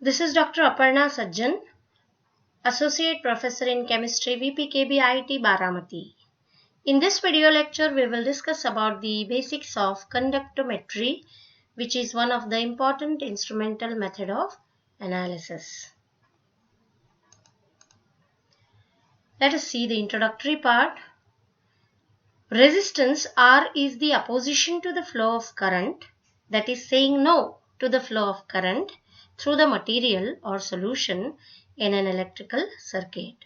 This is Dr. Aparna Sajjan, Associate Professor in Chemistry, VPKB IIT Baramati. In this video lecture, we will discuss about the basics of conductometry, which is one of the important instrumental method of analysis. Let us see the introductory part. Resistance R is the opposition to the flow of current, that is saying no to the flow of current through the material or solution in an electrical circuit.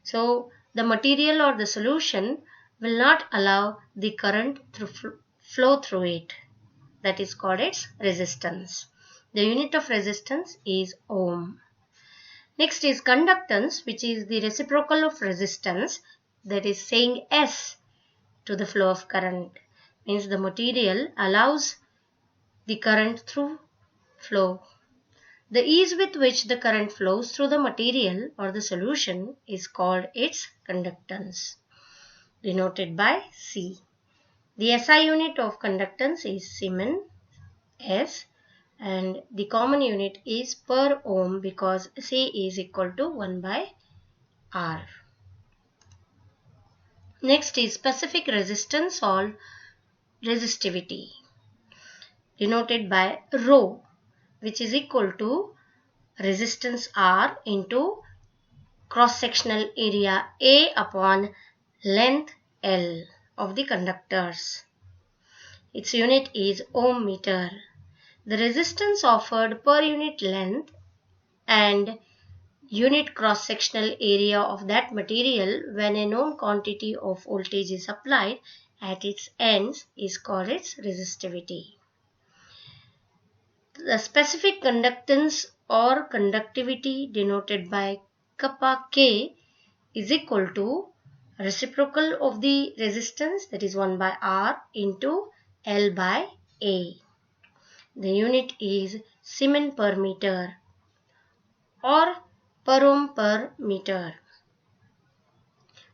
So, the material or the solution will not allow the current to flow through it. That is called its resistance. The unit of resistance is ohm. Next is conductance, which is the reciprocal of resistance, that is saying S to the flow of current. Means the material allows the current through flow. The ease with which the current flows through the material or the solution is called its conductance, denoted by C. The SI unit of conductance is Siemens S, and the common unit is per ohm because C is equal to 1 by R. Next is specific resistance or resistivity, denoted by rho, which is equal to resistance R into cross-sectional area A upon length L of the conductors. Its unit is ohm meter. The resistance offered per unit length and unit cross-sectional area of that material when a known quantity of voltage is applied at its ends is called its resistivity. The specific conductance or conductivity, denoted by kappa K, is equal to reciprocal of the resistance, that is 1 by R into L by A. The unit is Siemens per meter or per ohm per meter.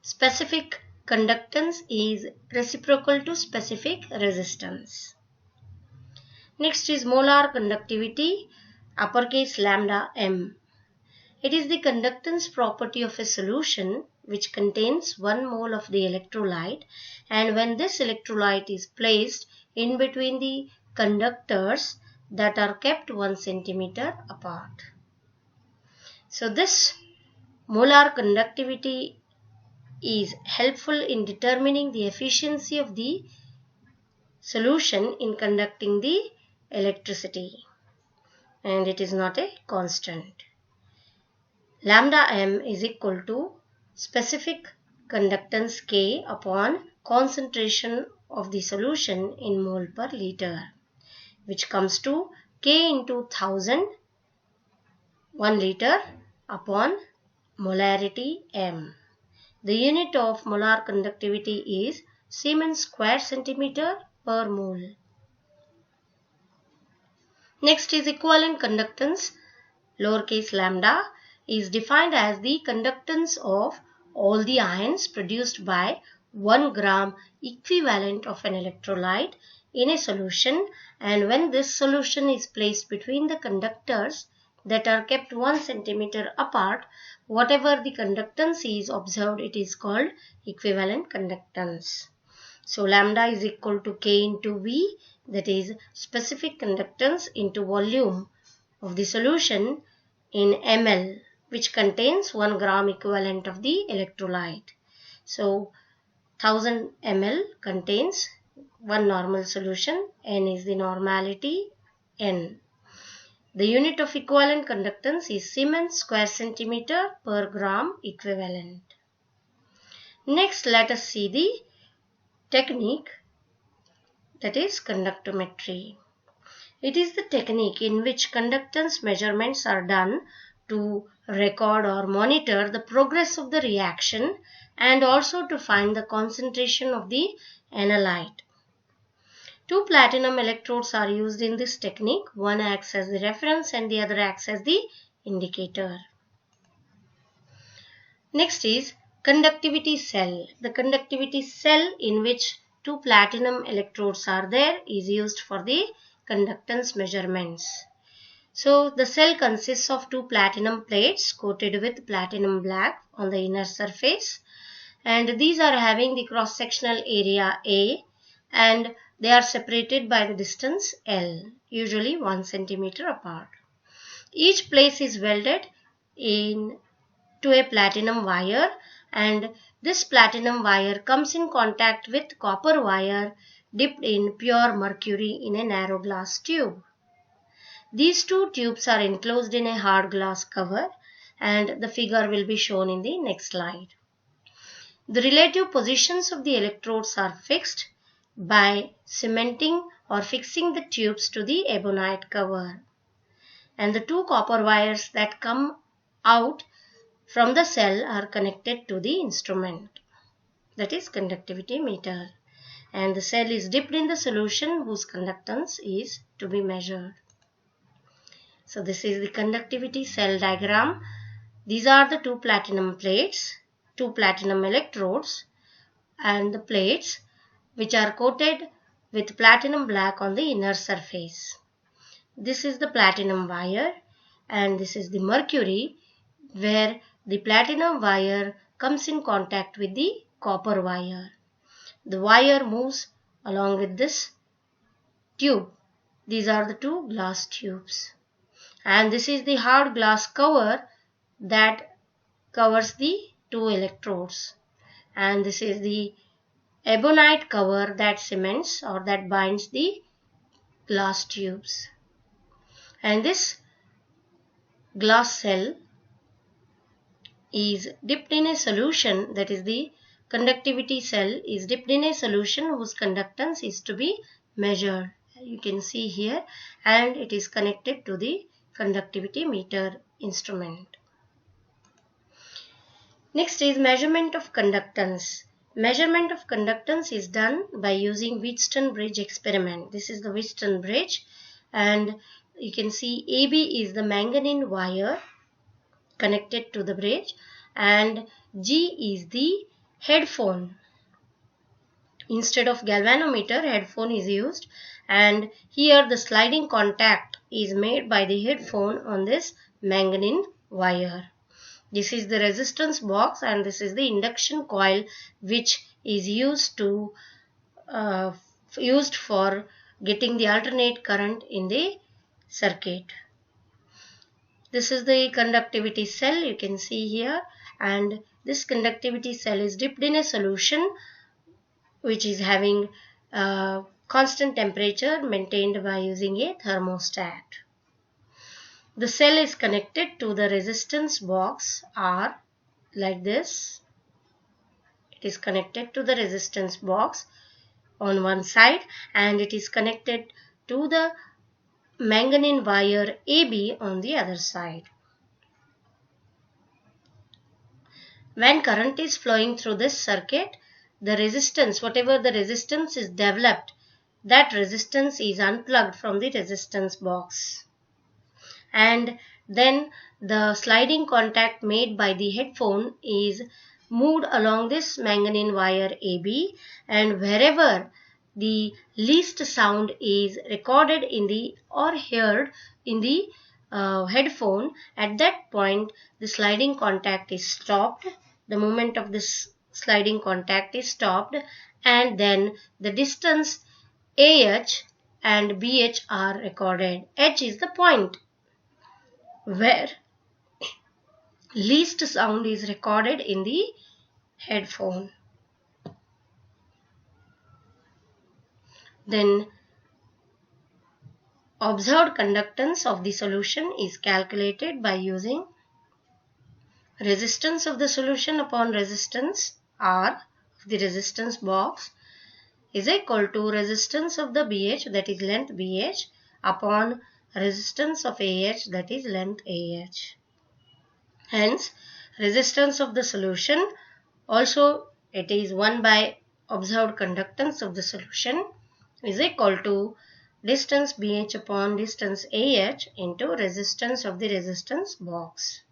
Specific conductance is reciprocal to specific resistance. Next is molar conductivity, uppercase lambda m. It is the conductance property of a solution which contains 1 mole of the electrolyte, and when this electrolyte is placed in between the conductors that are kept 1 centimeter apart. So this molar conductivity is helpful in determining the efficiency of the solution in conducting the electricity, and it is not a constant. Lambda m is equal to specific conductance K upon concentration of the solution in mole per liter, which comes to K into 1000 1 liter upon molarity m. The unit of molar conductivity is Siemens square centimeter per mole. Next is equivalent conductance, lowercase lambda, is defined as the conductance of all the ions produced by 1 gram equivalent of an electrolyte in a solution, and when this solution is placed between the conductors that are kept 1 centimeter apart, whatever the conductance is observed, it is called equivalent conductance. So lambda is equal to K into V, that is specific conductance into volume of the solution in ml, which contains 1 gram equivalent of the electrolyte. So 1000 ml contains 1 normal solution, N is the normality, N. The unit of equivalent conductance is Siemens square centimeter per gram equivalent. Next, let us see the technique, that is conductometry. It is the technique in which conductance measurements are done to record or monitor the progress of the reaction and also to find the concentration of the analyte. 2 platinum electrodes are used in this technique. One acts as the reference and the other acts as the indicator. Next is conductivity cell. The conductivity cell in which 2 platinum electrodes are there is used for the conductance measurements. So the cell consists of two platinum plates coated with platinum black on the inner surface, and these are having the cross-sectional area A, and they are separated by the distance L, usually 1 centimeter apart. Each place is welded in to a platinum wire, and this platinum wire comes in contact with copper wire dipped in pure mercury in a narrow glass tube. These two tubes are enclosed in a hard glass cover, and the figure will be shown in the next slide. The relative positions of the electrodes are fixed by cementing or fixing the tubes to the ebonite cover, and the two copper wires that come out from the cell are connected to the instrument, that is conductivity meter, and the cell is dipped in the solution whose conductance is to be measured. So this is the conductivity cell diagram. These are the two platinum plates, two platinum electrodes, and the plates which are coated with platinum black on the inner surface. This is the platinum wire, and this is the mercury, where the platinum wire comes in contact with the copper wire. The wire moves along with this tube. These are the two glass tubes. And this is the hard glass cover that covers the two electrodes. And this is the ebonite cover that cements or that binds the glass tubes. And this glass cell is dipped in a solution, that is the conductivity cell is dipped in a solution whose conductance is to be measured. You can see here, and it is connected to the conductivity meter instrument. Next is measurement of conductance. Measurement of conductance is done by using Wheatstone bridge experiment. This is the Wheatstone bridge, and you can see AB is the manganese wire connected to the bridge, and G is the headphone. Instead of galvanometer, headphone is used, and here the sliding contact is made by the headphone on this manganese wire. This is the resistance box, and this is the induction coil which is used for getting the alternate current in the circuit. This is the conductivity cell, you can see here, and this conductivity cell is dipped in a solution which is having constant temperature maintained by using a thermostat. The cell is connected to the resistance box R like this. It is connected to the resistance box on one side, and it is connected to the manganese wire AB on the other side. When current is flowing through this circuit, the resistance, whatever the resistance is developed, that resistance is unplugged from the resistance box. And then the sliding contact made by the headphone is moved along this manganese wire AB, and wherever the least sound is recorded in the or heard in the headphone, at that point the sliding contact is stopped. The movement of this sliding contact is stopped, and then the distance AH and BH are recorded. H is the point where least sound is recorded in the headphone. Then observed conductance of the solution is calculated by using resistance of the solution upon resistance R of the resistance box is equal to resistance of the BH, that is length BH, upon resistance of AH, that is length AH. Hence, resistance of the solution also, it is 1 by observed conductance of the solution is equal to distance BH upon distance AH into resistance of the resistance box.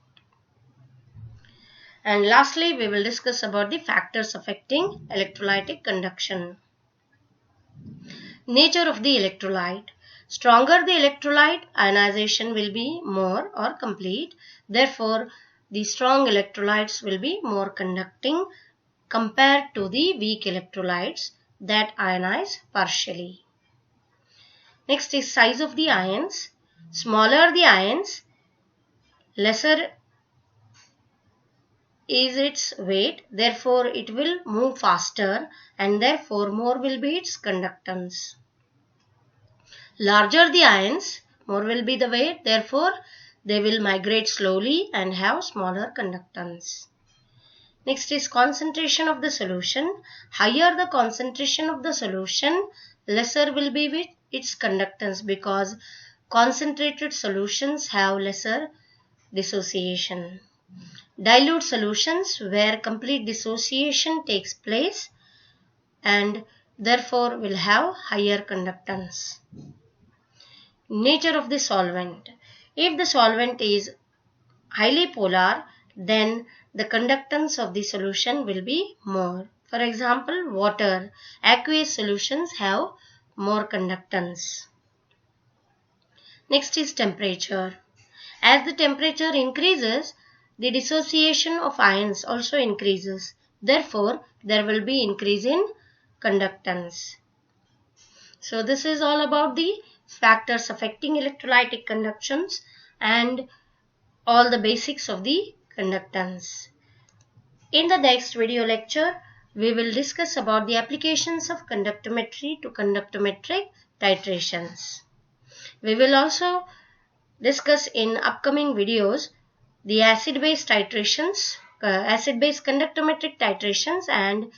And lastly, we will discuss about the factors affecting electrolytic conduction. Nature of the electrolyte. Stronger the electrolyte, ionization will be more or complete. Therefore, the strong electrolytes will be more conducting compared to the weak electrolytes that ionize partially. Next is size of the ions. Smaller the ions, lesser is its weight, therefore it will move faster and therefore more will be its conductance. Larger the ions, more will be the weight, therefore they will migrate slowly and have smaller conductance. Next is concentration of the solution. Higher the concentration of the solution, lesser will be with its conductance, because concentrated solutions have lesser dissociation. Dilute solutions where complete dissociation takes place and therefore will have higher conductance. Nature of the solvent. If the solvent is highly polar, then the conductance of the solution will be more. For example, water. Aqueous solutions have more conductance. Next is temperature. As the temperature increases, the dissociation of ions also increases. Therefore, there will be increase in conductance. So, this is all about the factors affecting electrolytic conductions and all the basics of the conductance. In the next video lecture, we will discuss about the applications of conductometry to conductometric titrations. We will also discuss in upcoming videos the acid-base titrations, acid-base conductometric titrations and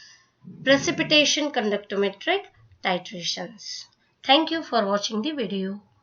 precipitation conductometric titrations. Thank you for watching the video.